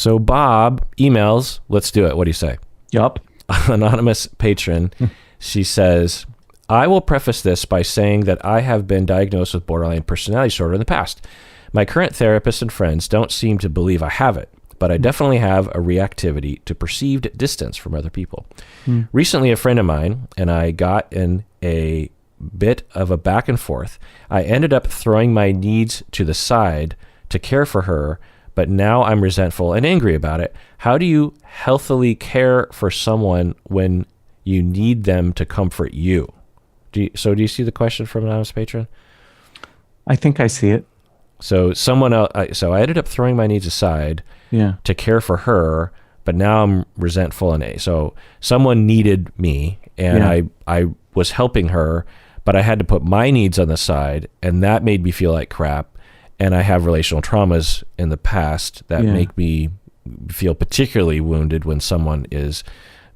So Bob emails, let's do it. What do you say? Yup. Anonymous patron. She says, I will preface this by saying that I have been diagnosed with borderline personality disorder in the past. My current therapist and friends don't seem to believe I have it, but I definitely have a reactivity to perceived distance from other people. Recently, a friend of mine and I got in a bit of a back and forth. I ended up throwing my needs to the side to care for her, but now I'm resentful and angry about it. How do you healthily care for someone when you need them to comfort you? Do you see the question from an anonymous patron? I think I see it. So someone else, so I ended up throwing my needs aside to care for her, but now I'm resentful and so someone needed me and I was helping her, but I had to put my needs on the side, and that made me feel like crap. And I have relational traumas in the past that make me feel particularly wounded when someone is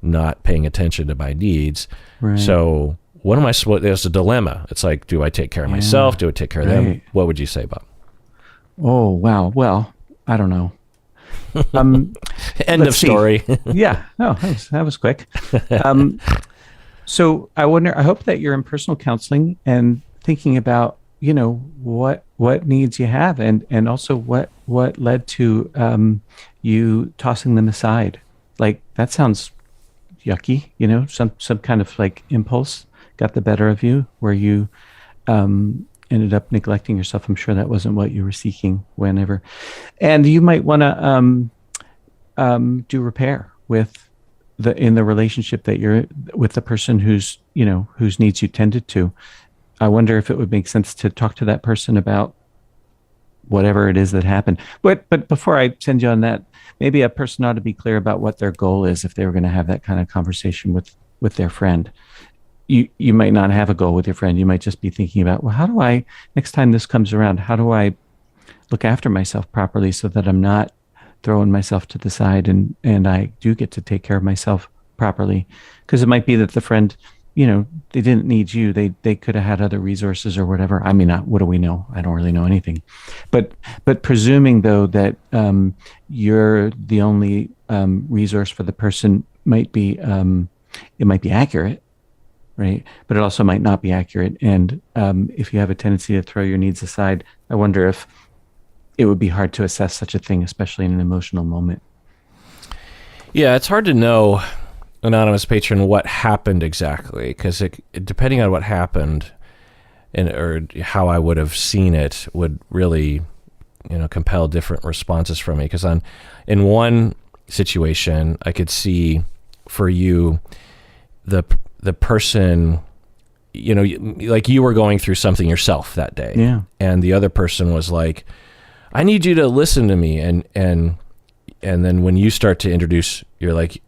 not paying attention to my needs. Right. So what am I supposed? There's a dilemma. It's like, do I take care of myself? Do I take care of them? What would you say, Bob? Oh, wow. Well, I don't know. End of story. Yeah. No, that was quick. So I wonder, I hope that you're in personal counseling and thinking about, what needs you have, and also what led to you tossing them aside. Like, that sounds yucky, some kind of like impulse got the better of you where you ended up neglecting yourself. I'm sure that wasn't what you were seeking whenever. And you might want to do repair in the relationship that you're with the person whose needs you tended to. I wonder if it would make sense to talk to that person about whatever it is that happened. But before I send you on that, maybe a person ought to be clear about what their goal is if they were going to have that kind of conversation with their friend. You might not have a goal with your friend. You might just be thinking about, well, how do I, next time this comes around, how do I look after myself properly so that I'm not throwing myself to the side and I do get to take care of myself properly? Because it might be that the friend, they didn't need you. They could have had other resources or whatever. I mean, what do we know? I don't really know anything. But presuming though that you're the only resource for the person might be, it might be accurate, right? But it also might not be accurate. And if you have a tendency to throw your needs aside, I wonder if it would be hard to assess such a thing, especially in an emotional moment. Yeah, it's hard to know, anonymous patron, what happened exactly, because depending on what happened or how I would have seen it would really, compel different responses from me. Because in one situation, I could see for you the person, like you were going through something yourself that day, and the other person was like, I need you to listen to me, and then when you start to introduce, you're like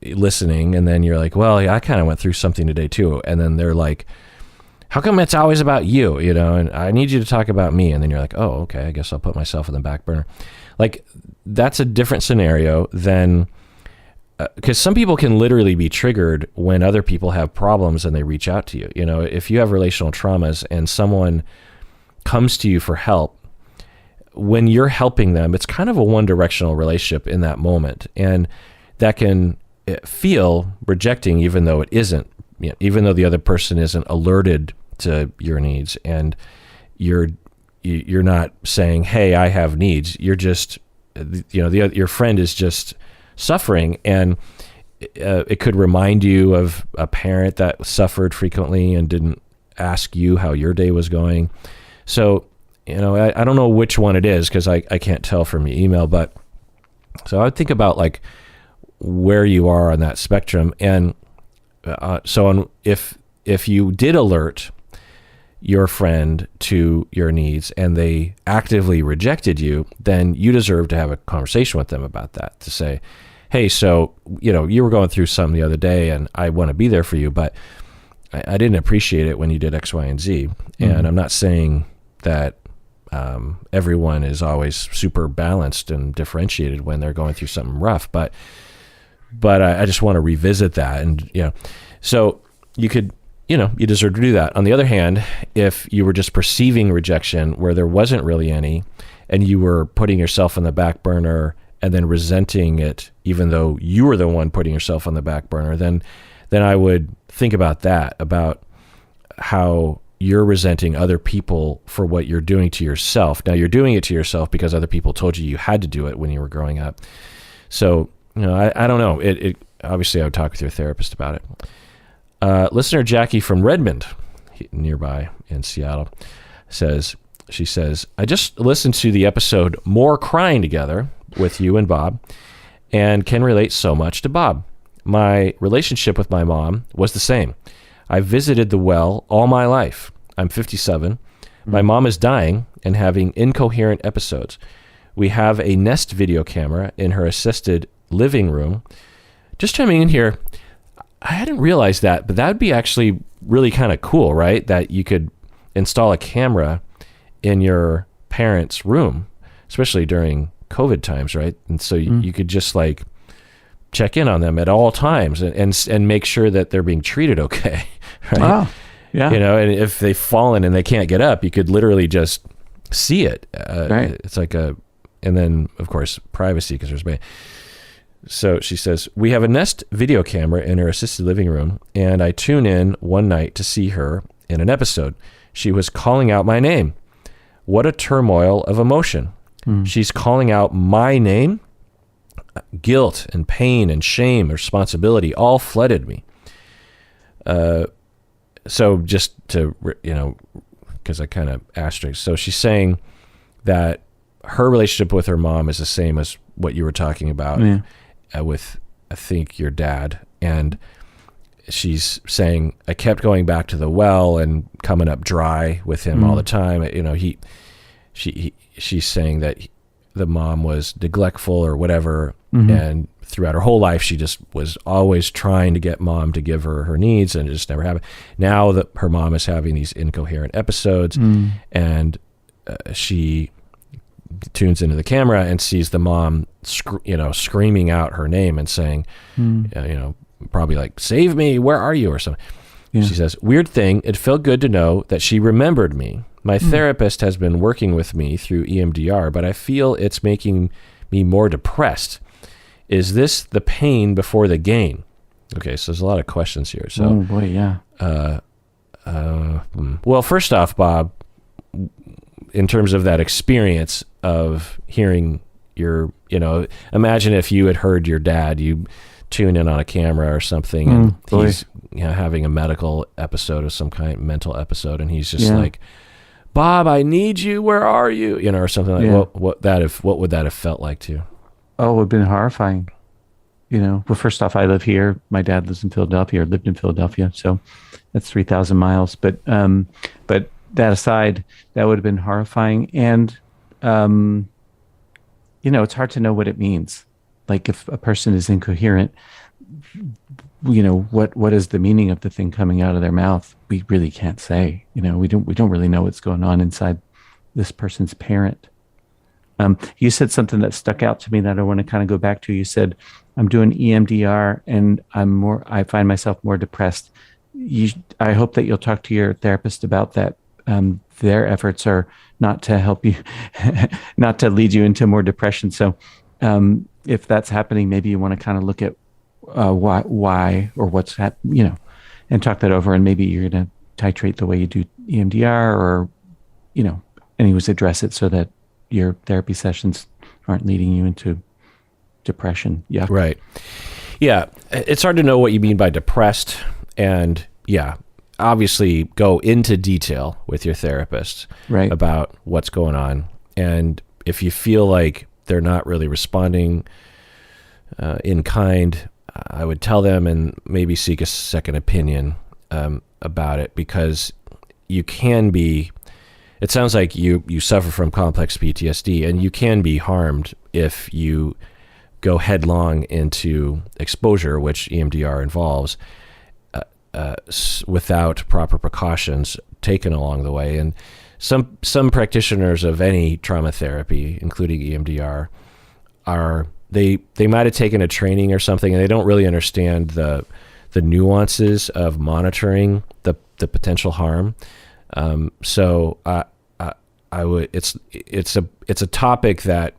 listening, and then you're like, well, yeah, I kind of went through something today too, and then they're like, how come it's always about you, and I need you to talk about me, and then you're like, oh, okay, I guess I'll put myself in the back burner. Like, that's a different scenario than, because some people can literally be triggered when other people have problems and they reach out to you. If you have relational traumas and someone comes to you for help, when you're helping them, it's kind of a one-directional relationship in that moment, and that can feel rejecting, even though it isn't. Even though the other person isn't alerted to your needs, and you're not saying, "Hey, I have needs." You're just, your friend is just suffering, and it could remind you of a parent that suffered frequently and didn't ask you how your day was going. So, I don't know which one it is because I can't tell from your email, but so I would think about like where you are on that spectrum. And if you did alert your friend to your needs and they actively rejected you, then you deserve to have a conversation with them about that, to say, hey, so, you were going through something the other day and I want to be there for you, but I didn't appreciate it when you did X, Y, and Z. And I'm not saying that everyone is always super balanced and differentiated when they're going through something rough, but I just want to revisit that. And, so you could, you deserve to do that. On the other hand, if you were just perceiving rejection where there wasn't really any, and you were putting yourself on the back burner and then resenting it, even though you were the one putting yourself on the back burner, then I would think about that, about how you're resenting other people for what you're doing to yourself. Now, you're doing it to yourself because other people told you had to do it when you were growing up. So, I don't know. It obviously, I would talk with your therapist about it. Listener Jackie from Redmond, nearby in Seattle, she says, I just listened to the episode More Crying Together with you and Bob, and can relate so much to Bob. My relationship with my mom was the same. I visited the well all my life. I'm 57. My mom is dying and having incoherent episodes. We have a Nest video camera in her assisted living room. Just chiming in here, I hadn't realized that, but that would be actually really kind of cool, right? That you could install a camera in your parents' room, especially during COVID times, right? And so you could just like check in on them at all times and make sure that they're being treated okay, right? Wow. Yeah. And if they've fallen and they can't get up, you could literally just see it. Right. It's like and then of course privacy, because there's. So she says, we have a Nest video camera in her assisted living room, and I tune in one night to see her in an episode. She was calling out my name. What a turmoil of emotion. She's calling out my name. Guilt and pain and shame, responsibility, all flooded me. So just to, because I kind of asterisk. So she's saying that her relationship with her mom is the same as what you were talking about with, I think, your dad. And she's saying, I kept going back to the well and coming up dry with him all the time. She's saying that the mom was neglectful or whatever. And throughout her whole life, she just was always trying to get mom to give her her needs, and it just never happened. Now that her mom is having these incoherent episodes, and she tunes into the camera and sees the mom, screaming out her name and saying, probably like, save me, where are you, or something. Yeah. She says, weird thing, it felt good to know that she remembered me. My therapist has been working with me through EMDR, but I feel it's making me more depressed. Is this the pain before the gain? Okay, so there's a lot of questions here. So, oh boy, yeah. Well, first off, Bob, in terms of that experience of hearing imagine if you had heard your dad, you tune in on a camera or something, and he's having a medical episode of some kind, mental episode, and he's just like, Bob, I need you. Where are you? Or something like what would that have felt like to you? Oh, it would have been horrifying. Well, first off, I live here. My dad lives in Philadelphia, or lived in Philadelphia, so that's 3,000 miles. But that aside, that would have been horrifying. And it's hard to know what it means. Like if a person is incoherent, what is the meaning of the thing coming out of their mouth? We really can't say. We don't really know what's going on inside this person's parent. You said something that stuck out to me that I want to kind of go back to. You said, I'm doing EMDR and I find myself more depressed. I hope that you'll talk to your therapist about that. Their efforts are not to help you, not to lead you into more depression. So if that's happening, maybe you want to kind of look at why or what's happening, and talk that over. And maybe you're going to titrate the way you do EMDR, or, anyways, address it so that your therapy sessions aren't leading you into depression. Yeah. Right. Yeah. It's hard to know what you mean by depressed, and obviously go into detail with your therapist about what's going on. And if you feel like they're not really responding in kind, I would tell them and maybe seek a second opinion about it, because you can be, it sounds like you suffer from complex PTSD, and you can be harmed if you go headlong into exposure, which EMDR involves, without proper precautions taken along the way. And some practitioners of any trauma therapy, including EMDR, they might have taken a training or something, and they don't really understand the nuances of monitoring the potential harm. So I would, it's a topic that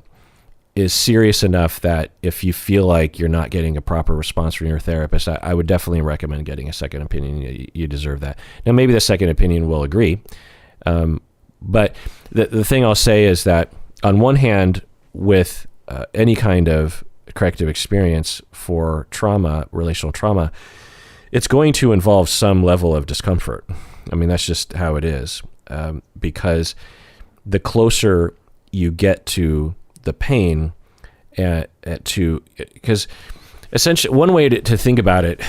is serious enough that if you feel like you're not getting a proper response from your therapist, I would definitely recommend getting a second opinion. You deserve that. Now, maybe the second opinion will agree. But the thing I'll say is that on one hand, with any kind of corrective experience for trauma, relational trauma, it's going to involve some level of discomfort. I mean, that's just how it is. Because the closer you get to the pain, because essentially one way to think about it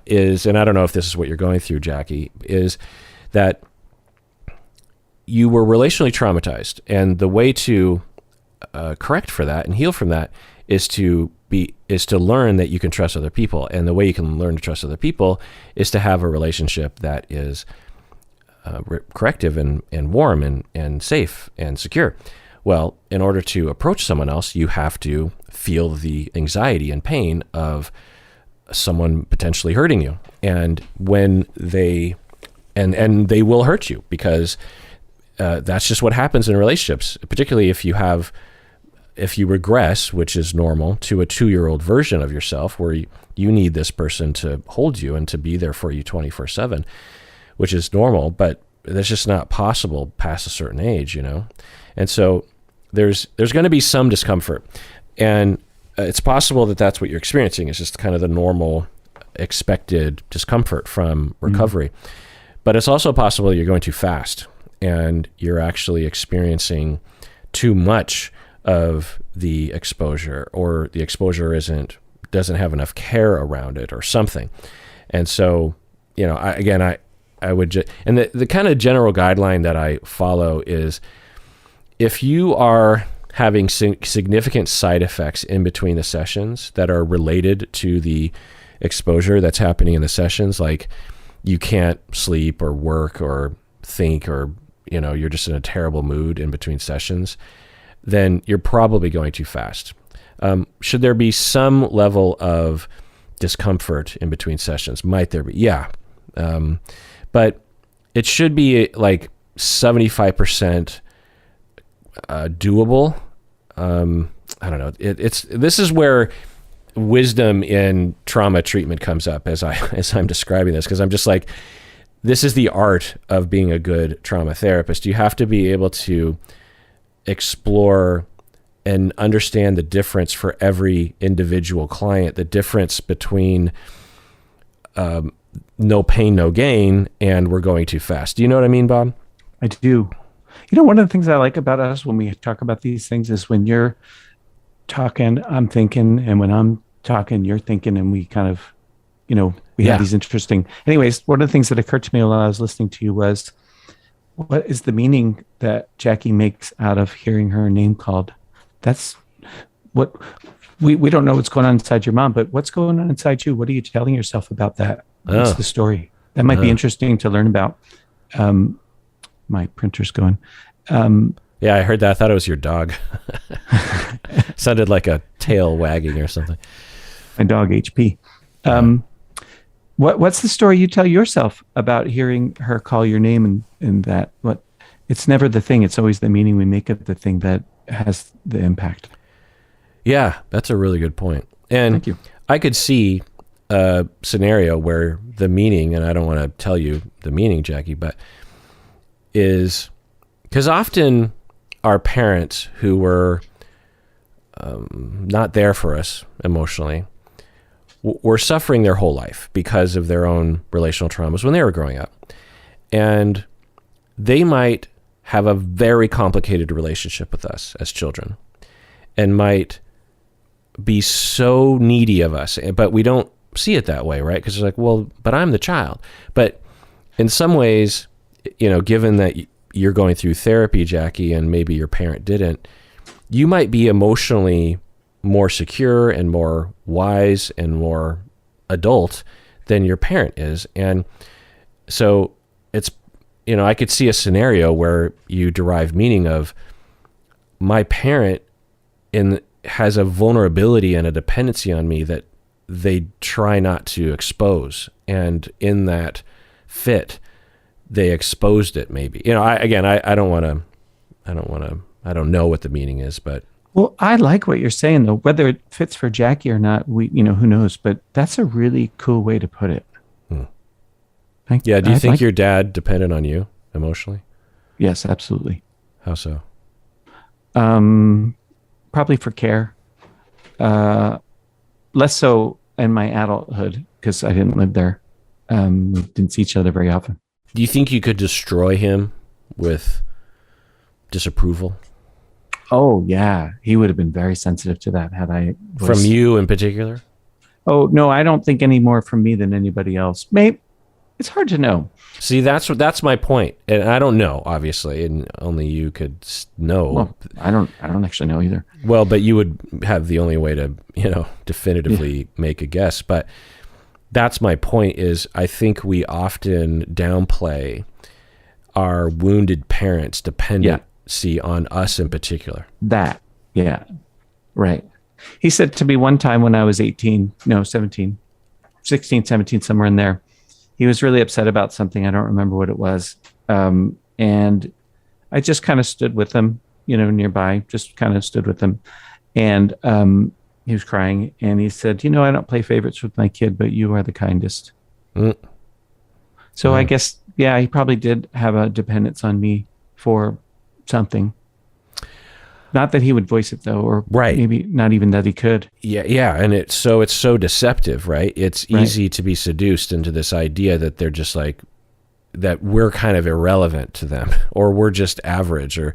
is, and I don't know if this is what you're going through, Jackie, is that you were relationally traumatized, and the way to correct for that and heal from that is to learn that you can trust other people. And the way you can learn to trust other people is to have a relationship that is corrective and warm and safe and secure. Well, in order to approach someone else, you have to feel the anxiety and pain of someone potentially hurting you. And when they will hurt you, because that's just what happens in relationships, particularly if you regress, which is normal, to a 2-year-old version of yourself where you need this person to hold you and to be there for you 24/7, which is normal, but that's just not possible past a certain age, And so there's going to be some discomfort, and it's possible that that's what you're experiencing. It's just kind of the normal expected discomfort from recovery. But it's also possible you're going too fast and you're actually experiencing too much of the exposure, or the exposure doesn't have enough care around it or something. And so, I would just, and the kind of general guideline that I follow is, if you are having significant side effects in between the sessions that are related to the exposure that's happening in the sessions, like you can't sleep or work or think, or, you're just in a terrible mood in between sessions, then you're probably going too fast. Should there be some level of discomfort in between sessions? Might there be? Yeah. But it should be like 75% doable. I don't know. This is where wisdom in trauma treatment comes up as I'm describing this, because I'm just like, this is the art of being a good trauma therapist. You have to be able to explore and understand the difference for every individual client, the difference between no pain, no gain, and we're going too fast. Do you know what I mean, Bob? I do. One of the things I like about us when we talk about these things is when you're talking, I'm thinking, and when I'm talking, you're thinking, and we kind of, we have these interesting. Anyways, one of the things that occurred to me while I was listening to you was, what is the meaning that Jackie makes out of hearing her name called? That's what we don't know what's going on inside your mom, but what's going on inside you? What are you telling yourself about that? What's the story? That might be interesting to learn about. My printer's going. Yeah, I heard that. I thought it was your dog. Sounded like a tail wagging or something. My dog, HP. What's the story you tell yourself about hearing her call your name, and that? What? It's never the thing. It's always the meaning we make of the thing that has the impact. Yeah, that's a really good point. And thank you. I could see a scenario where the meaning, and I don't want to tell you the meaning, Jackie, but is because often our parents who were not there for us emotionally were suffering their whole life because of their own relational traumas when they were growing up. And they might have a very complicated relationship with us as children and might be so needy of us, but we don't see it that way, right? Because it's like, well, but I'm the child. But in some ways, given that you're going through therapy, Jackie, and maybe your parent didn't, you might be emotionally more secure and more wise and more adult than your parent is. And so it's, I could see a scenario where you derive meaning of, my parent has a vulnerability and a dependency on me that they try not to expose. And in that fit, they exposed it maybe. I don't know what the meaning is, but Well, I like what you're saying though. Whether it fits for Jackie or not, who knows? But that's a really cool way to put it. Hmm. I, Yeah. Do you I think like. your dad depended on you emotionally? Yes, absolutely. How so? Um, Probably for care. Uh, Less so in my adulthood because I didn't live there. We didn't see each other very often. Do you think you could destroy him with disapproval Oh yeah, he would have been very sensitive to that had I from was. you in particular? Oh no, I don't think any more from me than anybody else. Maybe it's hard to know. See, that's my point, and I don't know, obviously, and only you could know. Well, I don't actually know either. Well, but you would have the only way to, Yeah, definitively make a guess. But that's my point is I think we often downplay our wounded parents' yeah, dependency on us in particular. that. Yeah, right. He said to me one time when I was 18, no, 17, 16, 17, somewhere in there. He was really upset about something. I don't remember what it was. And I just kind of stood with him, nearby, just kind of stood with him. And he was crying and he said, I don't play favorites with my kid, but you are the kindest. Mm, So I guess, yeah, he probably did have a dependence on me for something. Not that he would voice it though, or right. maybe not even that he could. Yeah, and it's so deceptive, right? It's Right. easy to be seduced into this idea that they're just like that we're kind of irrelevant to them, or we're just average, or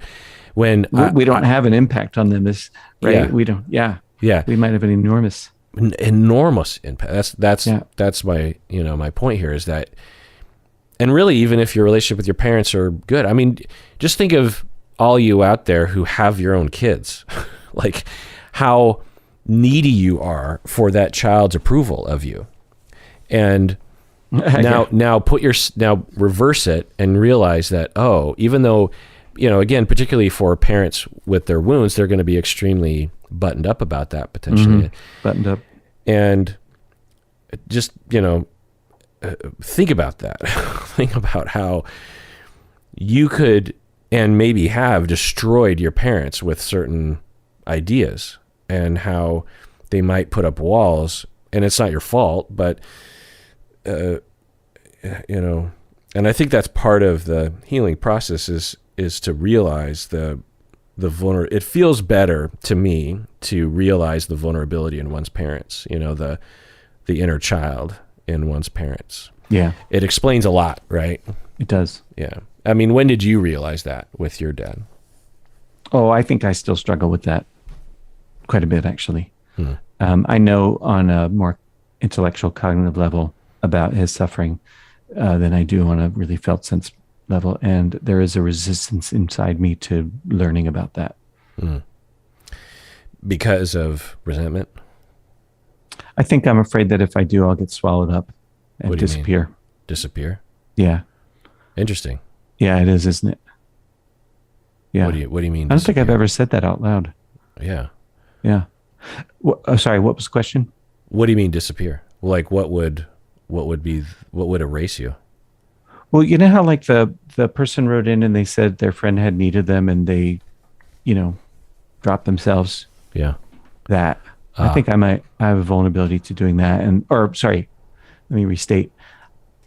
when We don't have an impact on them, is right. yeah, We don't. Yeah, yeah, we might have an enormous. enormous impact. That's Yeah. that's my my point here is that, and really, even if your relationship with your parents are good, I mean, just think of all you out there who have your own kids, like how needy you are for that child's approval of you, and now Yeah. now reverse it and realize that, oh, even though again, particularly for parents with their wounds, they're going to be extremely buttoned up about that potentially. Buttoned up. And just think about that. Think about how you could and maybe have destroyed your parents with certain ideas, and how they might put up walls, and it's not your fault, but uh, and I think that's part of the healing process is to realize it feels better to me to realize the vulnerability in one's parents, the inner child in one's parents. Yeah, It explains a lot, right? it does. Yeah. I mean, when did you realize that with your dad? Oh, I think I still struggle with that quite a bit, actually. Hmm. I know on a more intellectual, cognitive level about his suffering than I do on a really felt sense level, and there is a resistance inside me to learning about that. Hmm. Because of resentment? I think I'm afraid that if I do, I'll get swallowed up and What do you mean? disappear. Disappear? Yeah, Interesting. yeah, it is, isn't it? Yeah. What do you mean? I don't think I've Disappear? ever said that out loud. Yeah. Yeah. Sorry, what was the question? What do you mean disappear? Like what would erase you? Well, you know how like the person wrote in and they said their friend had needed them and they, you know, dropped themselves. Yeah. That I think I have a vulnerability to doing that. And or sorry, let me restate.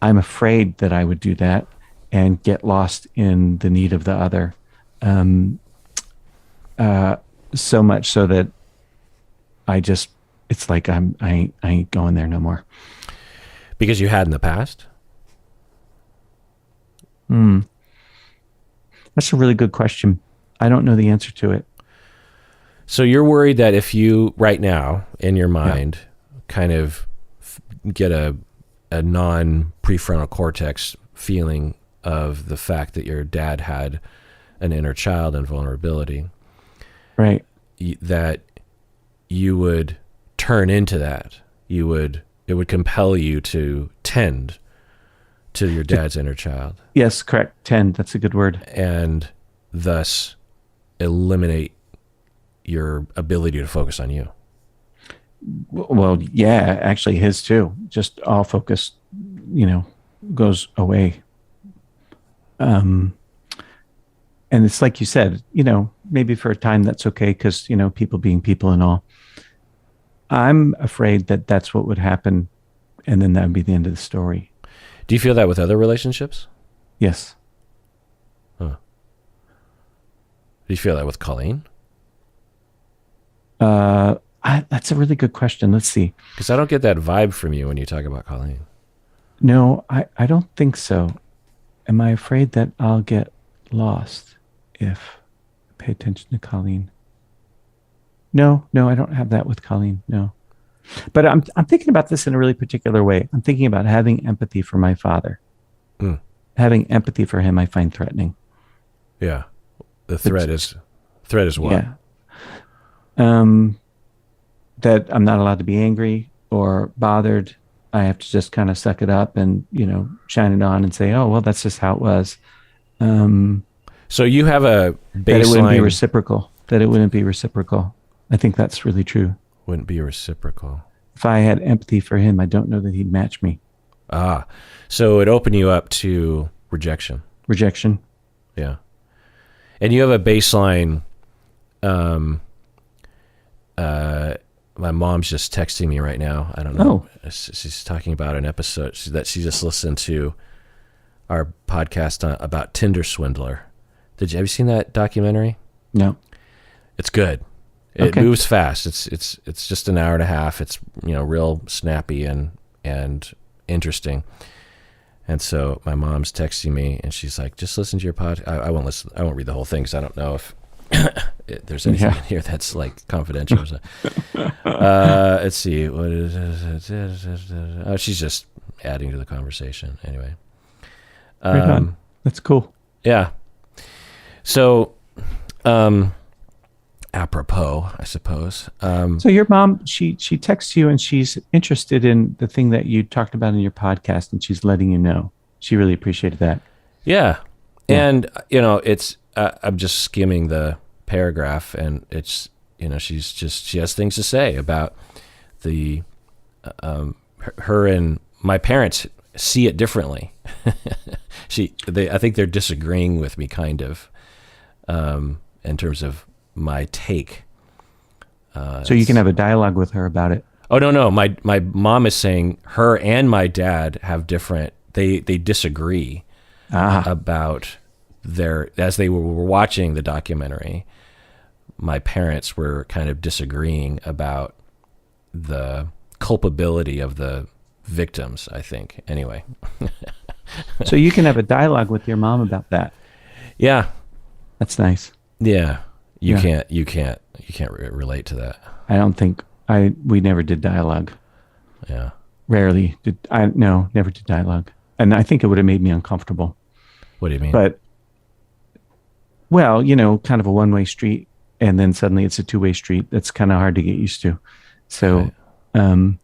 I'm afraid that I would do that and get lost in the need of the other. Um, so much so that it's like I ain't going there no more. Because you had in the past? That's a really good question. I don't know the answer to it. So you're worried that if you right now in your mind kind of get a non-prefrontal cortex feeling of the fact that your dad had an inner child and vulnerability, Right. that you would turn into that. It would compel you to tend to your dad's inner child Yes, correct. 10. That's a good word. and thus eliminate your ability to focus on you. Well, yeah, actually his too. Just all focus, goes away. And it's like you said, maybe for a time that's okay because, people being people and all. I'm afraid that that's what would happen. And then that would be the end of the story. Do you feel that with other relationships? Yes. Huh. Do you feel that with Colleen? That's a really good question. Let's see. Because I don't get that vibe from you when you talk about Colleen. No, I don't think so. Am I afraid that I'll get lost if I pay attention to Colleen? No, I don't have that with Colleen. No. But I'm thinking about this in a really particular way. I'm thinking about having empathy for my father. Mm. Having empathy for him I find threatening. Yeah. The threat is what? Yeah. That I'm not allowed to be angry or bothered. I have to just kind of suck it up and, shine it on and say, oh, well, that's just how it was. So you have a baseline. That it wouldn't be reciprocal. I think that's really true. Wouldn't be reciprocal. If I had empathy for him, I don't know that he'd match me. So it opened you up to rejection. Rejection. Yeah. And you have a baseline. My mom's just texting me right now. I don't know. Oh. She's talking about an episode that she just listened to our podcast about Tinder Swindler. Have you seen that documentary? No. It's good. It moves fast. It's just an hour and a half. It's real snappy and interesting. And so my mom's texting me and she's like, "Just listen to your podcast." I won't listen. I won't read the whole thing because I don't know if there's anything in here that's like confidential. Let's see. What is it? Oh, she's just adding to the conversation. Anyway. Right on. That's cool. Yeah. So, apropos, I suppose. So your mom, she texts you and she's interested in the thing that you talked about in your podcast and she's letting you know. She really appreciated that. Yeah. And, it's, I'm just skimming the paragraph and it's, she has things to say about the, her and my parents see it differently. I think they're disagreeing with me kind of, in terms of my take. So you can have a dialogue with her about it. Oh, no. My mom is saying her and my dad have different, they disagree about as they were watching the documentary, my parents were kind of disagreeing about the culpability of the victims, I think. Anyway. So you can have a dialogue with your mom about that. Yeah. That's nice. Yeah. You can't relate to that. I don't think we never did dialogue. Yeah. Rarely did never did dialogue. And I think it would have made me uncomfortable. What do you mean? But, well, kind of a one-way street and then suddenly it's a two-way street. That's kind of hard to get used to. So, right.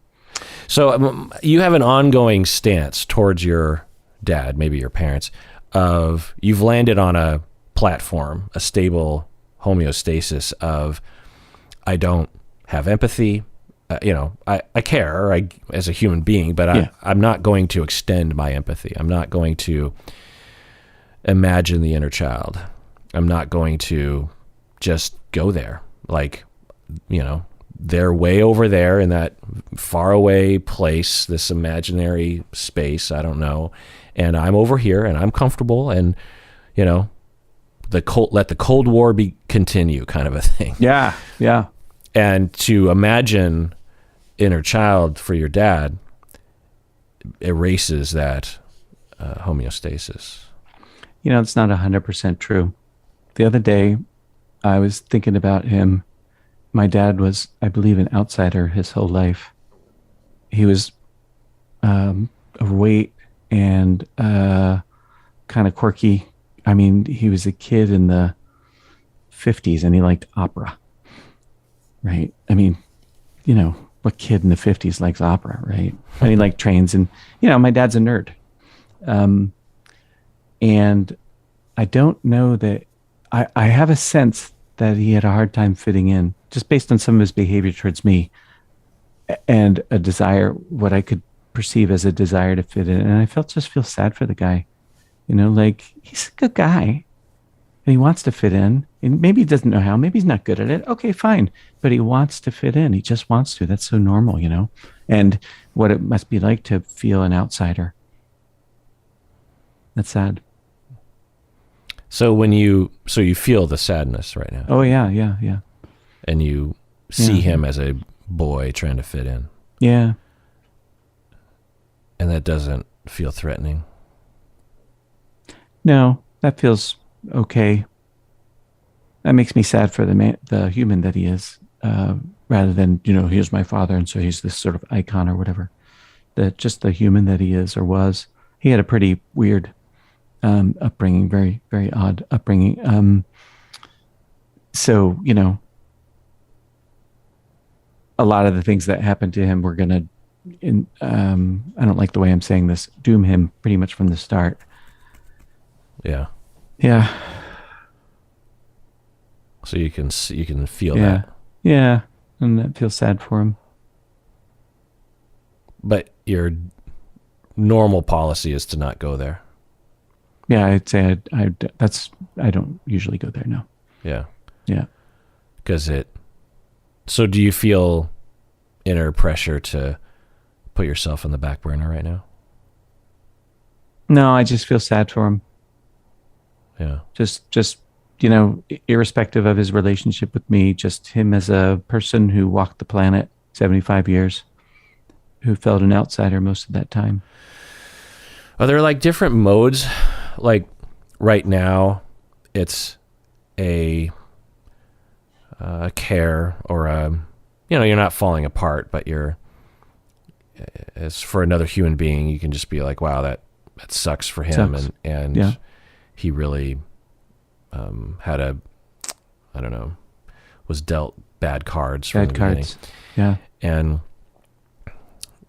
So you have an ongoing stance towards your dad, maybe your parents, of you've landed on a platform, a stable homeostasis of, I don't have empathy. I care as a human being, but I'm not going to extend my empathy. I'm not going to imagine the inner child. I'm not going to just go there. Like, they're way over there in that faraway place, this imaginary space, I don't know. And I'm over here and I'm comfortable and, let the Cold War continue kind of a thing. Yeah. Yeah. And to imagine inner child for your dad erases that homeostasis. It's not 100% true. The other day, I was thinking about him. My dad was, I believe, an outsider his whole life. He was overweight and kind of quirky. I mean, he was a kid in the 50s and he liked opera, right? I mean, what kid in the 50s likes opera, right? And he liked trains and, my dad's a nerd. And I don't know that, I have a sense that he had a hard time fitting in just based on some of his behavior towards me and a desire, what I could perceive as a desire to fit in. And I feel sad for the guy, like he's a good guy, and he wants to fit in. And maybe he doesn't know how. Maybe he's not good at it. Okay, fine. But he wants to fit in. He just wants to. That's so normal, you know? And what it must be like to feel an outsider. That's sad. So so you feel the sadness right now, Oh, yeah, yeah, yeah. and you see Yeah. him as a boy trying to fit in, Yeah. and that doesn't feel threatening. No, that feels okay. That makes me sad for the man, the human that he is, rather than, here's my father, and so he's this sort of icon or whatever. Just the human that he is or was. He had a pretty weird upbringing, very, very odd upbringing. So, a lot of the things that happened to him were going to, I don't like the way I'm saying this, doom him pretty much from the start. Yeah. Yeah. So you can feel Yeah. that, Yeah. And that feels sad for him. but your normal policy is to not go there. Yeah. I'd say I don't usually go there. No. Yeah. Yeah. So do you feel inner pressure to put yourself on the back burner right now? No, I just feel sad for him. Yeah. Just, irrespective of his relationship with me, just him as a person who walked the planet 75 years, who felt an outsider most of that time. Are there like different modes? Like right now, it's a care or you're not falling apart, but as for another human being, you can just be like, wow, that sucks for him. Sucks. And Yeah. he really had I don't know, was dealt bad cards from Bad the beginning. cards. Yeah. And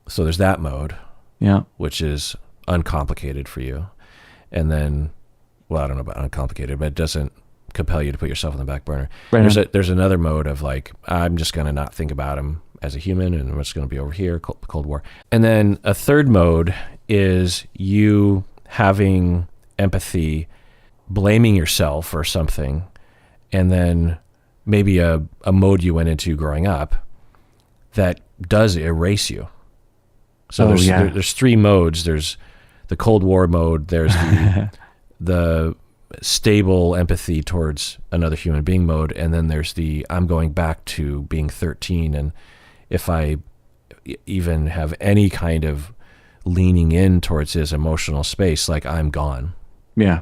so there's that mode, Yeah. which is uncomplicated for you. And then, well, I don't know about uncomplicated, but it doesn't compel you to put yourself on the back burner. Right. There's another mode of like, I'm just going to not think about him as a human, and I'm just going to be over here, Cold War. And then a third mode is you having empathy, blaming yourself for something, and then maybe a mode you went into growing up that does erase you. So there's three modes. There's the Cold War mode. There's the stable empathy towards another human being mode, and then there's the I'm going back to being 13, and if I even have any kind of leaning in towards his emotional space, like I'm gone. Yeah.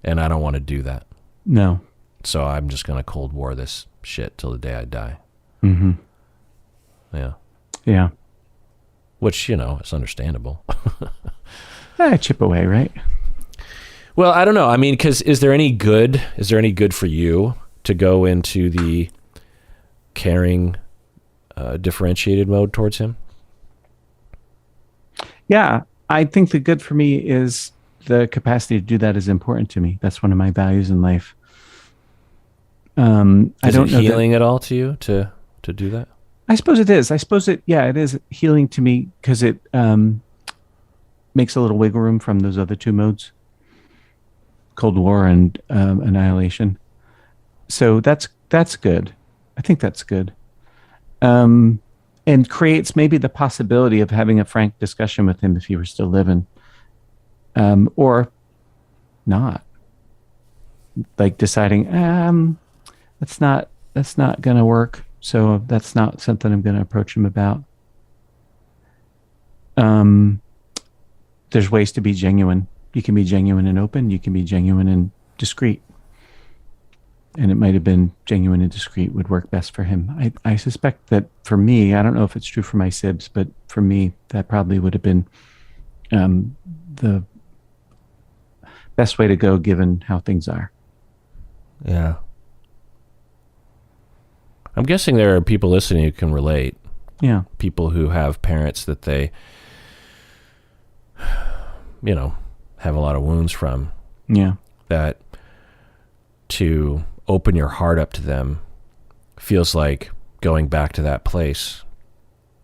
And I don't want to do that. No. So I'm just going to Cold War this shit till the day I die. Mm-hmm. Yeah. Yeah. Which, is understandable. Chip away, right? Well, I don't know. I mean, because is there any good for you to go into the caring, differentiated mode towards him? Yeah. I think the good for me is the capacity to do that is important to me. That's one of my values in life. I don't know healing at all to you to do that? I suppose it is. It is healing to me because it makes a little wiggle room from those other two modes, Cold War and Annihilation. So that's good. I think that's good. And creates maybe the possibility of having a frank discussion with him if he were still living, or not. Like deciding, that's not going to work. So that's not something I'm going to approach him about. There's ways to be genuine. You can be genuine and open. You can be genuine and discreet. And it might have been genuine and discreet would work best for him. I suspect that for me, I don't know if it's true for my sibs, but for me, that probably would have been the best way to go given how things are. Yeah. I'm guessing there are people listening who can relate. Yeah. People who have parents that they, have a lot of wounds from. Yeah. That to open your heart up to them feels like going back to that place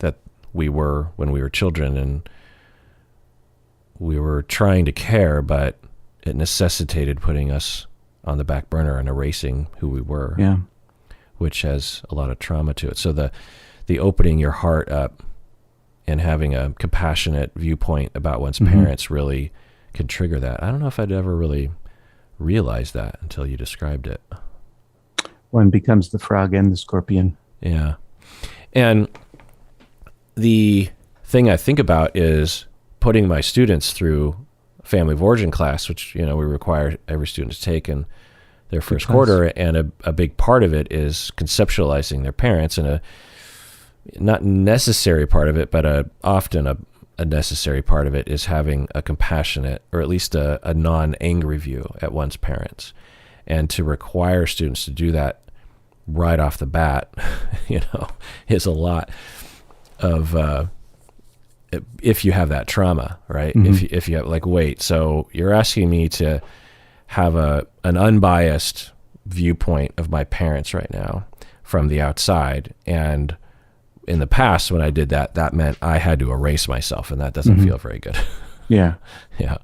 that we were when we were children, and we were trying to care, but it necessitated putting us on the back burner and erasing who we were, Yeah. which has a lot of trauma to it. So the opening your heart up and having a compassionate viewpoint about one's parents really can trigger that. I don't know if I'd ever really realized that until you described it. One becomes the frog and the scorpion. Yeah. And the thing I think about is putting my students through family of origin class, which, we require every student to take in their first quarter. And a big part of it is conceptualizing their parents, and a not necessary part of it, but often a necessary part of it is having a compassionate, or at least a non-angry view at one's parents. And to require students to do that right off the bat, is a lot of, if you have that trauma, right? If you have wait, so you're asking me to have an unbiased viewpoint of my parents right now from the outside. And in the past, when I did that, that meant I had to erase myself, and that doesn't feel very good. Yeah. Yeah.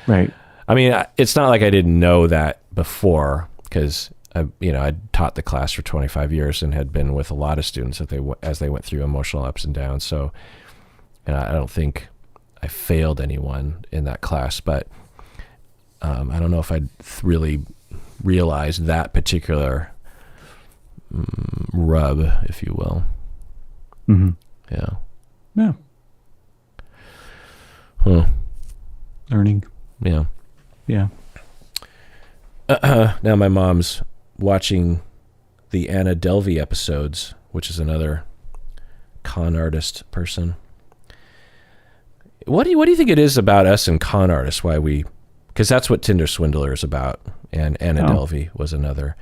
Right. I mean, it's not like I didn't know that before, because I'd taught the class for 25 years and had been with a lot of students as they went through emotional ups and downs. So, I don't think I failed anyone in that class, but I don't know if I'd really realized that particular rub, if you will. Yeah. Yeah. Huh. Learning. Yeah. Yeah. Now my mom's watching the Anna Delvey episodes, which is another con artist person. What do you think it is about us and con artists? Because that's what Tinder Swindler is about, and Anna Delvey was another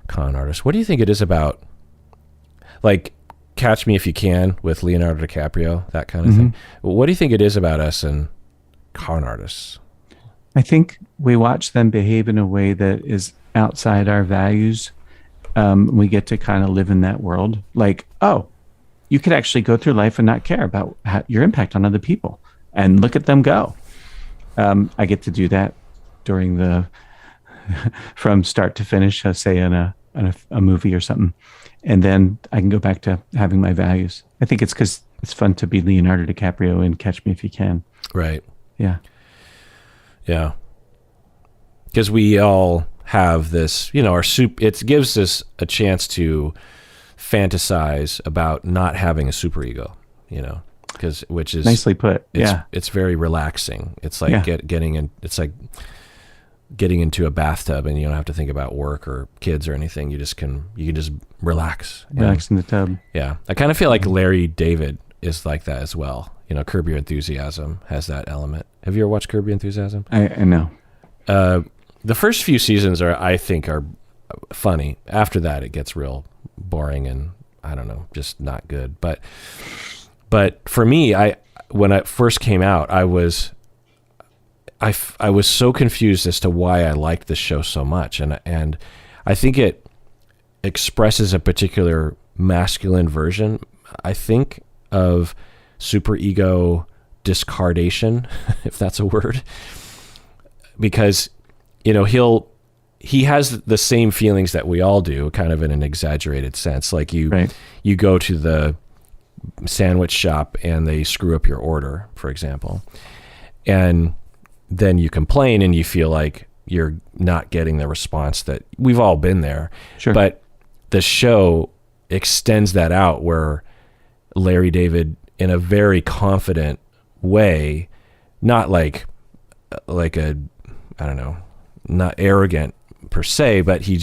con artist. What do you think it is about, Catch Me If You Can with Leonardo DiCaprio, that kind of thing? What do you think it is about us and con artists? I think we watch them behave in a way that is outside our values. We get to kind of live in that world. You could actually go through life and not care about your impact on other people, and look at them go. I get to do that during from start to finish, say in a movie or something. And then I can go back to having my values. I think it's because it's fun to be Leonardo DiCaprio in Catch Me If You Can. Right. Yeah. Yeah. Because we all have this, it gives us a chance to fantasize about not having a superego, which is nicely put. It's very relaxing. It's like getting into a bathtub, and you don't have to think about work or kids or anything. You can just relax. Relax in the tub. Yeah. I kind of feel like Larry David is like that as well. Curb Your Enthusiasm has that element. Have you ever watched Curb Your Enthusiasm? I know. The first few seasons I think are funny. After that, it gets real boring and, I don't know, just not good. But for me, when it first came out, I was so confused as to why I liked this show so much. And I think it expresses a particular masculine version, I think, of superego discardation, if that's a word, because, he has the same feelings that we all do, kind of in an exaggerated sense. Like you go to the sandwich shop and they screw up your order, for example, and then you complain and you feel like you're not getting the response that we've all been there. Sure. But the show extends that out, where Larry David, in a very confident way, not like a, I don't know, not arrogant per se, but he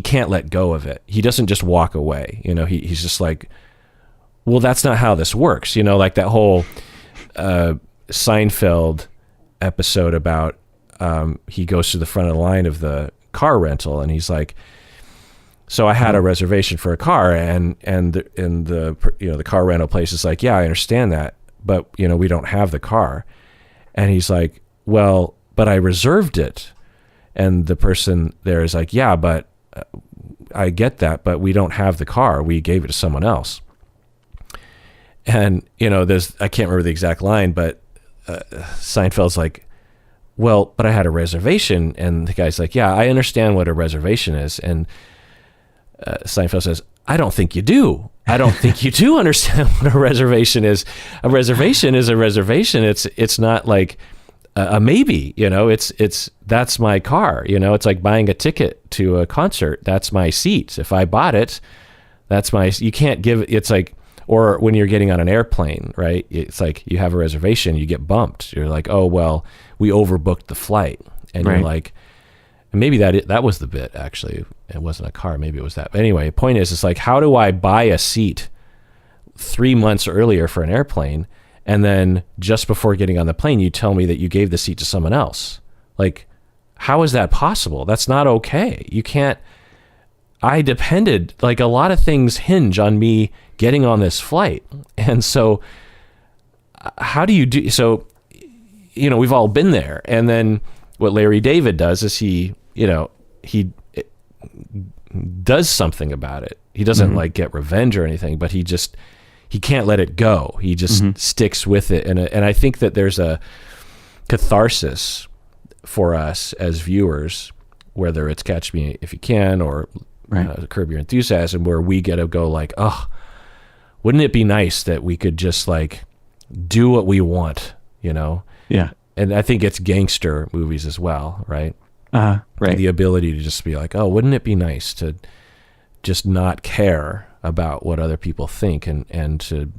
can't let go of it. He doesn't just walk away. He's just like, well, that's not how this works. Like that whole Seinfeld episode about he goes to the front of the line of the car rental, and he's like, so I had a reservation for a car, and the car rental place is like, yeah, I understand that, but we don't have the car. And he's like, well, but I reserved it. And the person there is like, yeah, but I get that, but we don't have the car. We gave it to someone else. And, I can't remember the exact line, but Seinfeld's like, well, but I had a reservation. And the guy's like, yeah, I understand what a reservation is. And Seinfeld says, I don't think you do. I don't think you do understand what a reservation is. A reservation is a reservation. It's not like a maybe, that's my car. It's like buying a ticket to a concert. That's my seat. If I bought it, you can't give it. It's like, or when you're getting on an airplane, right? It's like you have a reservation, you get bumped. You're like, oh, well, we overbooked the flight. And right. You're like, maybe that was the bit, actually. It wasn't a car. Maybe it was that. But anyway, the point is, it's like, how do I buy a seat 3 months earlier for an airplane, and then just before getting on the plane, you tell me that you gave the seat to someone else? Like, how is that possible? That's not okay. You can't. I depended, like, a lot of things hinge on me getting on this flight. And so how do you do? So, we've all been there. And then what Larry David does is he does something about it. He doesn't like get revenge or anything, but he can't let it go. He just sticks with it. And I think that there's a catharsis for us as viewers, whether it's Catch Me If You Can or Curb Your Enthusiasm, where we get to go like, oh, wouldn't it be nice that we could just like do what we want, Yeah. And I think it's gangster movies as well, right? Right. The ability to just be like, oh, wouldn't it be nice to just not care about what other people think and to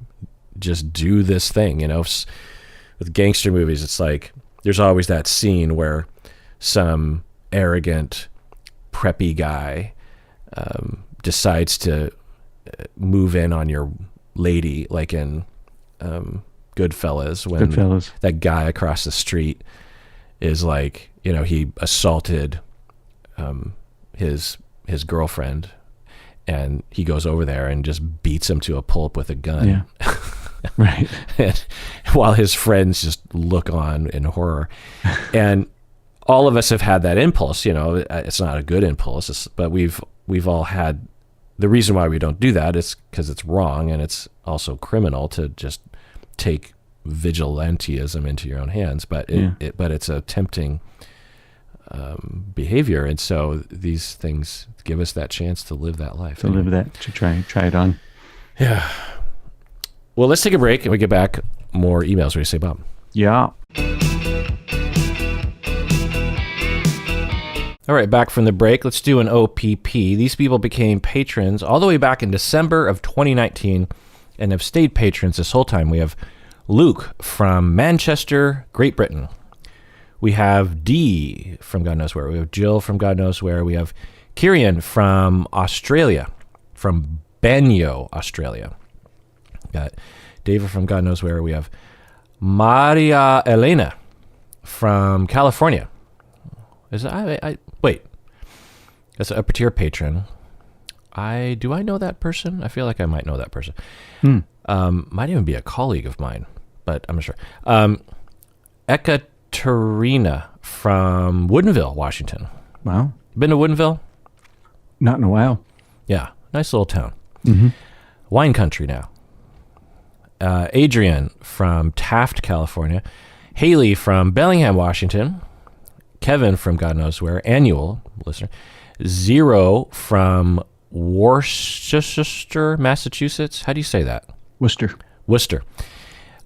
just do this thing, With gangster movies, it's like there's always that scene where some arrogant, preppy guy decides to move in on your lady, like in Goodfellas, when that guy across the street is like, he assaulted his girlfriend, and he goes over there and just beats him to a pulp with a gun. Yeah. Right. And while his friends just look on in horror. And all of us have had that impulse, it's not a good impulse, but we've all had. The reason why we don't do that is because it's wrong, and it's also criminal to just take vigilantism into your own hands. But but it's a tempting behavior, and so these things give us that chance to live that life. To try it on. Yeah. Well, let's take a break, and we get back. More emails. What do you say, Bob? Yeah. All right, back from the break. Let's do an OPP. These people became patrons all the way back in December of 2019 and have stayed patrons this whole time. We have Luke from Manchester, Great Britain. We have Dee from God knows where. We have Jill from God knows where. We have Kirian from Australia, from Banyo, Australia. Got David from God knows where. We have Maria Elena from California. Wait. That's an upper tier patron. Do I know that person? I feel like I might know that person. Might even be a colleague of mine, but I'm not sure. Ekaterina from Woodinville, Washington. Wow. Been to Woodinville? Not in a while. Yeah. Nice little town. Wine country now. Adrian from Taft, California. Haley from Bellingham, Washington. Kevin from God knows where, annual listener. Zero from Worcester, Massachusetts. How do you say that? Worcester.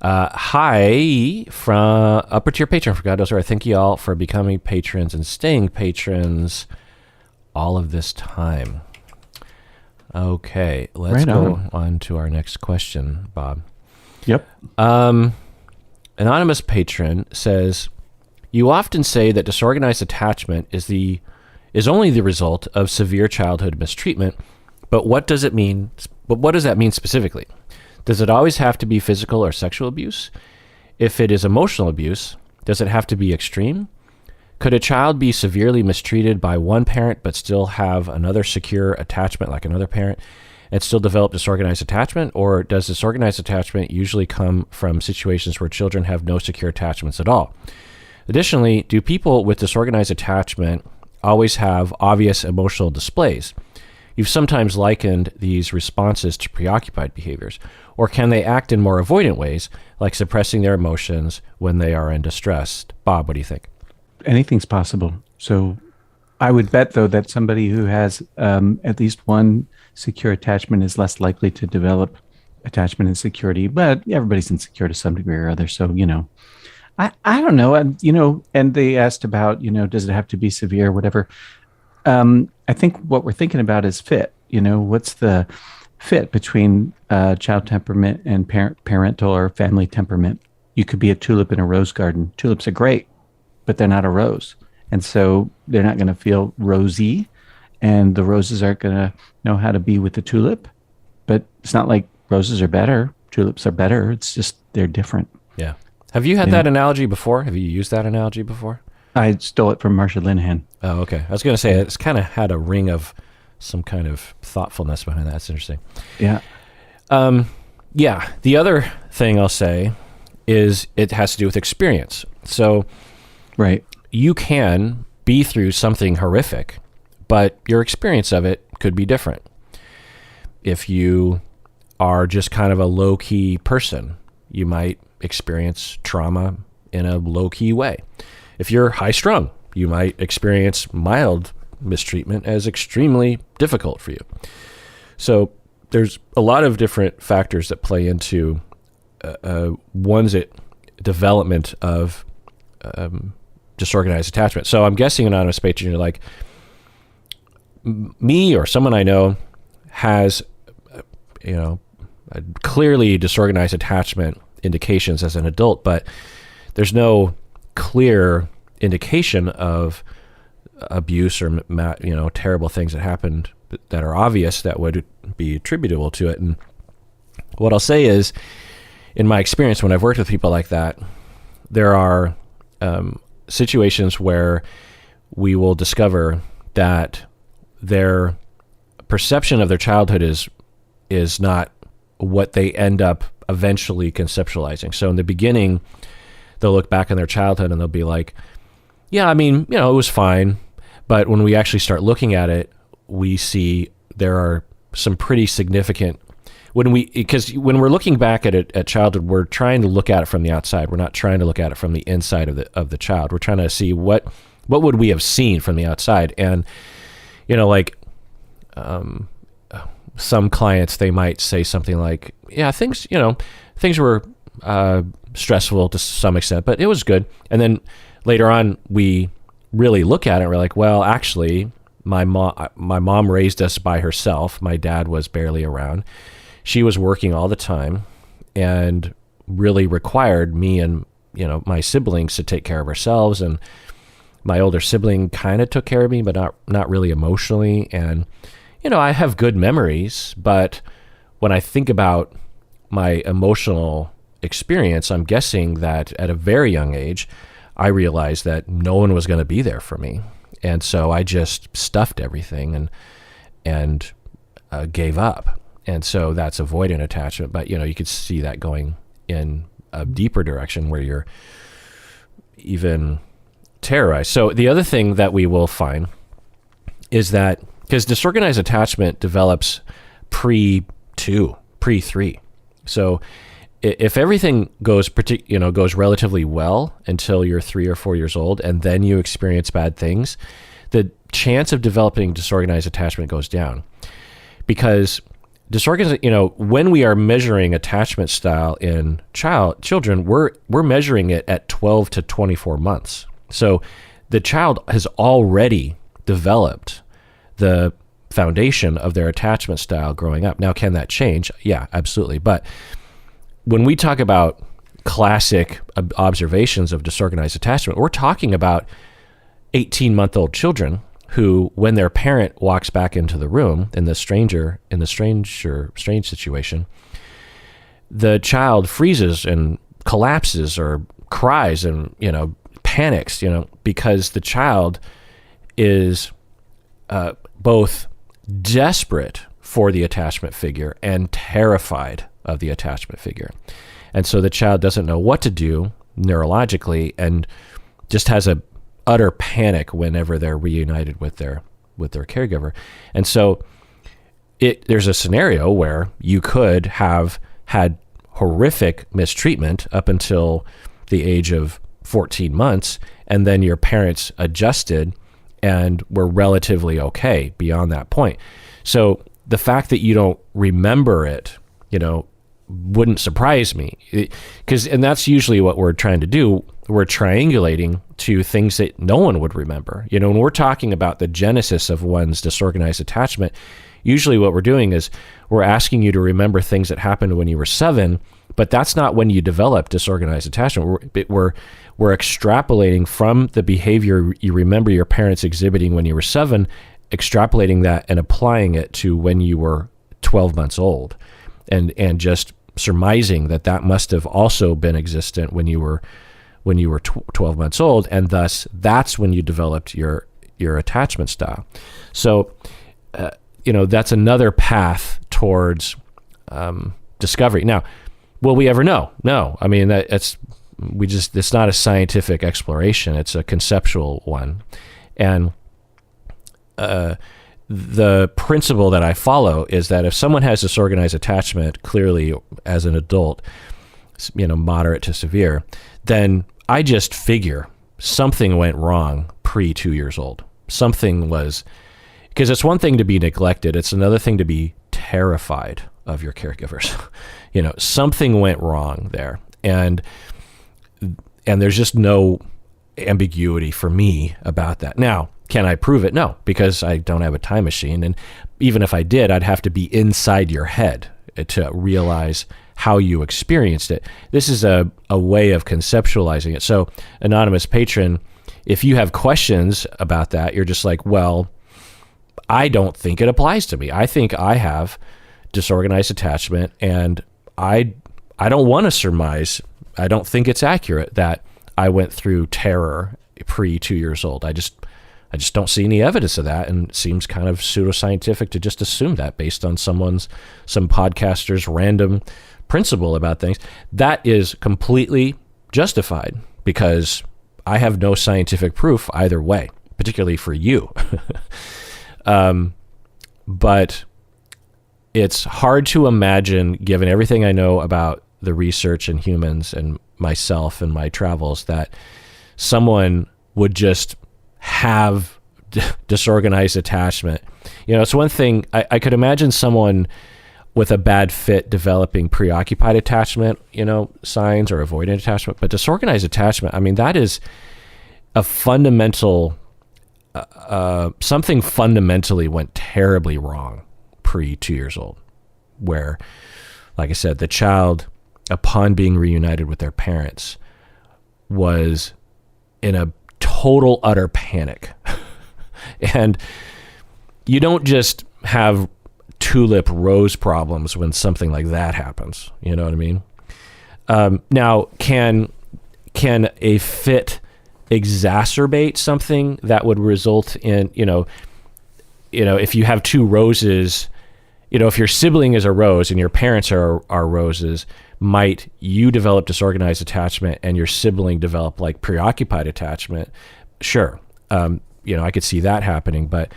Hi from upper tier patron for God knows where. Thank you all for becoming patrons and staying patrons all of this time. Okay, let's go on to our next question, Bob. Yep. Anonymous patron says, you often say that disorganized attachment is only the result of severe childhood mistreatment, but what does it mean? But what does that mean specifically? Does it always have to be physical or sexual abuse? If it is emotional abuse, does it have to be extreme? Could a child be severely mistreated by one parent but still have another secure attachment like another parent and still develop disorganized attachment? Or does disorganized attachment usually come from situations where children have no secure attachments at all? Additionally, do people with disorganized attachment always have obvious emotional displays? You've sometimes likened these responses to preoccupied behaviors, or can they act in more avoidant ways, like suppressing their emotions when they are in distress? Bob, what do you think? anything's possible. So I would bet, though, that somebody who has at least one secure attachment is less likely to develop attachment insecurity. But everybody's insecure to some degree or other. So, I don't know. And, and they asked about, does it have to be severe, whatever. I think what we're thinking about is fit. What's the fit between child temperament and parental or family temperament? You could be a tulip in a rose garden. Tulips are great, but they're not a rose. And so they're not going to feel rosy, and the roses aren't going to know how to be with the tulip. But it's not like roses are better, tulips are better. It's just they're different. Yeah. Have you had that analogy before? Have you used that analogy before? I stole it from Marsha Linehan. Oh, okay. I was going to say it's kind of had a ring of some kind of thoughtfulness behind that. That's interesting. Yeah. Yeah. The other thing I'll say is it has to do with experience. So, right. You can be through something horrific, but your experience of it could be different. If you are just kind of a low-key person, you might experience trauma in a low-key way. If you're high-strung, you might experience mild mistreatment as extremely difficult for you. So there's a lot of different factors that play into one's development of disorganized attachment. So I'm guessing, anonymous patron, you're like, me or someone I know has, a clearly disorganized attachment indications as an adult, but there's no clear indication of abuse or terrible things that happened that are obvious that would be attributable to it. And what I'll say is, in my experience, when I've worked with people like that, there are situations where we will discover that their perception of their childhood is not what they end up eventually conceptualizing. So in the beginning, they'll look back on their childhood and they'll be like, yeah, it was fine. But when we actually start looking at it, we see there are some pretty significant, because when we're looking back at childhood, we're trying to look at it from the outside. We're not trying to look at it from the inside of the child. We're trying to see what would we have seen from the outside. And, some clients, they might say something like, yeah, things were stressful to some extent, but it was good. And then later on, we really look at it and we're like, well, actually, my mom raised us by herself. My dad was barely around. She was working all the time and really required me and, my siblings to take care of ourselves. And my older sibling kind of took care of me, but not really emotionally. And, I have good memories, but when I think about my emotional experience, I'm guessing that at a very young age, I realized that no one was going to be there for me. And so I just stuffed everything and gave up. And so that's avoidant attachment. But, you could see that going in a deeper direction where you're even terrorized. So the other thing that we will find is that, because disorganized attachment develops pre-2, pre-3. So if everything goes relatively well until you're 3 or 4 years old, and then you experience bad things, the chance of developing disorganized attachment goes down. Because disorganized, when we are measuring attachment style in children, we're measuring it at 12 to 24 months. So the child has already developed the foundation of their attachment style growing up. Now, can that change? Yeah, absolutely. But when we talk about classic observations of disorganized attachment, we're talking about 18-month-old children who, when their parent walks back into the room in the strange situation, the child freezes and collapses or cries and, panics, because the child is both desperate for the attachment figure and terrified of the attachment figure. And so the child doesn't know what to do neurologically and just has a utter panic whenever they're reunited with their caregiver. And so there's a scenario where you could have had horrific mistreatment up until the age of 14 months, and then your parents adjusted and were relatively okay beyond that point. So the fact that you don't remember it, wouldn't surprise me, and that's usually what we're trying to do. We're triangulating to things that no one would remember. When we're talking about the genesis of one's disorganized attachment, usually what we're doing is we're asking you to remember things that happened when you were 7, but that's not when you develop disorganized attachment. We're extrapolating from the behavior you remember your parents exhibiting when you were 7, extrapolating that and applying it to when you were 12 months old, and just surmising that must have also been existent when you were 12 months old, and thus that's when you developed your attachment style. So that's another path towards discovery. Now, will we ever know? No. I mean, it's not a scientific exploration. It's a conceptual one. And the principle that I follow is that if someone has disorganized attachment, clearly as an adult, moderate to severe, then I just figure something went wrong pre 2 years old. Something was, because it's one thing to be neglected. It's another thing to be terrified of your caregivers. Something went wrong there. And there's just no ambiguity for me about that. Now, can I prove it? No, because I don't have a time machine. And even if I did, I'd have to be inside your head to realize how you experienced it. This is a way of conceptualizing it. So, anonymous patron, if you have questions about that, you're just like, well, I don't think it applies to me. I think I have disorganized attachment, and I don't want to surmise. I don't think it's accurate that I went through terror pre 2 years old. I just don't see any evidence of that, and it seems kind of pseudoscientific to just assume that based on some podcaster's random principle about things. That is completely justified because I have no scientific proof either way, particularly for you. But it's hard to imagine, given everything I know about the research in humans and myself and my travels, that someone would just have disorganized attachment. It's one thing, I could imagine someone with a bad fit developing preoccupied attachment, signs, or avoidant attachment, but disorganized attachment, I mean, that is a fundamental, something fundamentally went terribly wrong pre 2 years old, where, like I said, the child, upon being reunited with their parents, was in a total, utter panic. And you don't just have tulip rose problems when something like that happens. You know what I mean? Now, can a fit exacerbate something that would result in, if you have two roses, if your sibling is a rose and your parents are roses, might you develop disorganized attachment and your sibling develop like preoccupied attachment? Sure. I could see that happening, but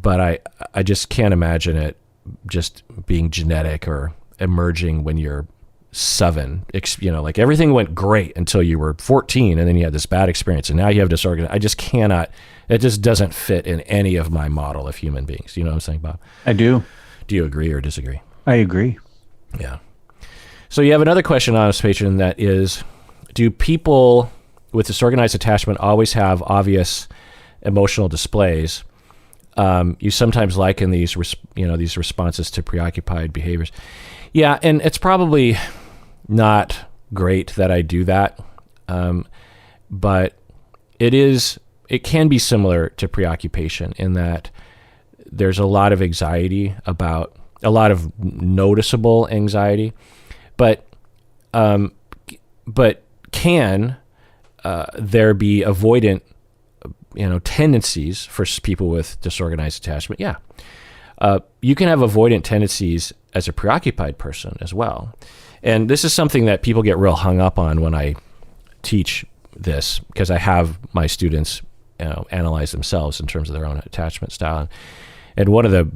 I just can't imagine it just being genetic or emerging when you're 7. Like everything went great until you were 14, and then you had this bad experience, and now you have disorganized. I just cannot. It just doesn't fit in any of my model of human beings. You know what I'm saying, Bob? I do. Do you agree or disagree? I agree. Yeah. So you have another question, honest patron, that is, do people with disorganized attachment always have obvious emotional displays? You sometimes liken these responses to preoccupied behaviors. Yeah, and it's probably not great that I do that, but it can be similar to preoccupation in that there's a lot of anxiety about a lot of noticeable anxiety, but can there be avoidant tendencies for people with disorganized attachment? Yeah. You can have avoidant tendencies as a preoccupied person as well. And this is something that people get real hung up on when I teach this, because I have my students analyze themselves in terms of their own attachment style. And one of the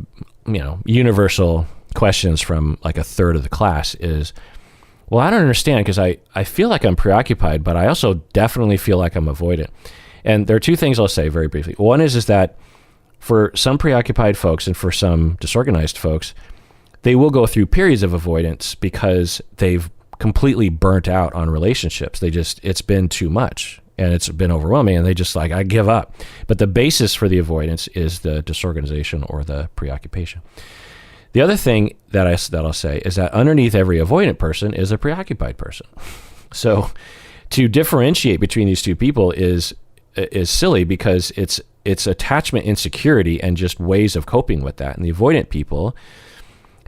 universal questions from like a third of the class is, Well, I don't understand, because I feel like I'm preoccupied, but I also definitely feel like I'm avoidant. And there are two things I'll say very briefly. One is that for some preoccupied folks and for some disorganized folks, they will go through periods of avoidance because they've completely burnt out on relationships. It's been too much and it's been overwhelming, and they just like, I give up. But the basis for the avoidance is the disorganization or the preoccupation. The other thing that I'll say is that underneath every avoidant person is a preoccupied person. So to differentiate between these two people is silly, because it's attachment insecurity and just ways of coping with that. And the avoidant people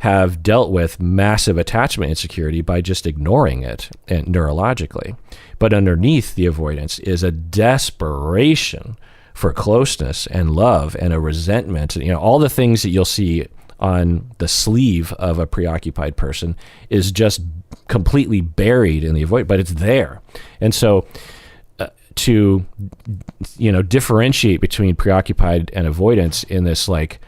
have dealt with massive attachment insecurity by just ignoring it and neurologically. But underneath the avoidance is a desperation for closeness and love and a resentment. All the things that you'll see on the sleeve of a preoccupied person is just completely buried in the avoidance, but it's there. And so to differentiate between preoccupied and avoidance in this like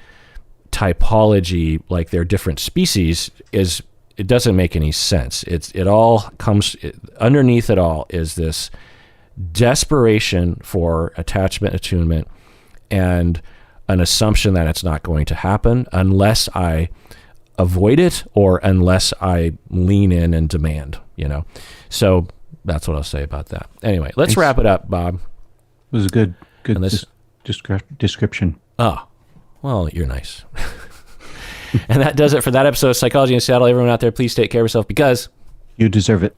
typology, like they're different species, it doesn't make any sense. Underneath it all is this desperation for attachment, attunement, and an assumption that it's not going to happen unless I avoid it or unless I lean in and demand, So that's what I'll say about that. Anyway, let's wrap it up, Bob. It was a good description. Oh, well, you're nice. And that does it for that episode of Psychology in Seattle. Everyone out there, please take care of yourself, because you deserve it.